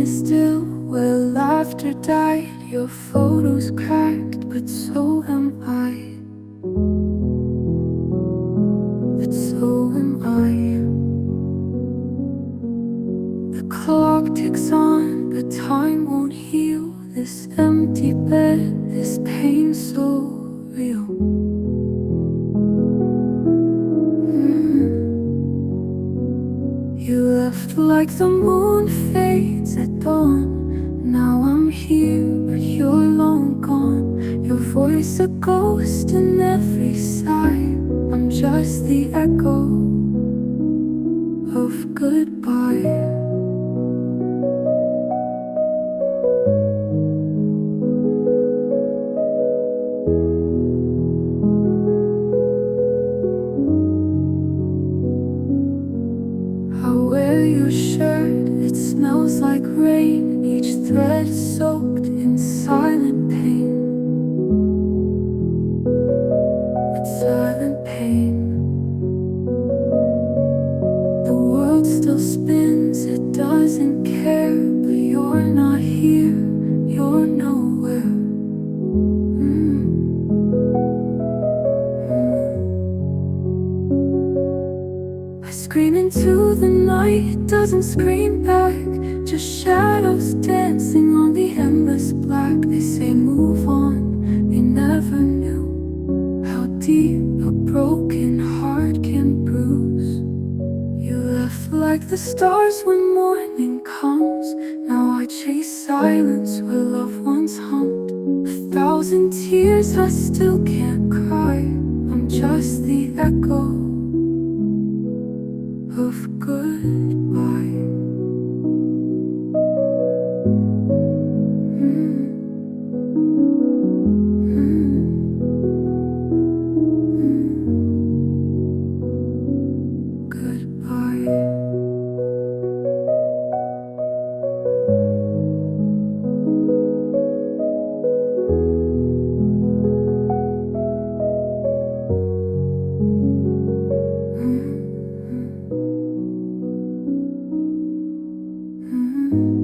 is still where laughter died. Your photos cracked, but so am I. But so am I. The clock ticks on, but time won't heal this empty bed, this pain so real. You left like the moon fades at dawn. Now I'm here, but you're long gone. Your voice a ghost in every sigh. I'm just the echo of goodbye. I wear your shirt, it smells like rain. Each thread soaked in silent pain. It's silent pain. The world still spins, it doesn't care. But you're not here, you're nowhere. I scream into the night, it doesn't scream back. Just shadows dancing on the endless black. They say move on, they never knew how deep a broken heart can bruise. You left like the stars when morning comes. Now I chase silence where loved ones humped. 1,000 tears I still can't cry. I'm just the echo of goodbye. Goodbye. Mm-hmm.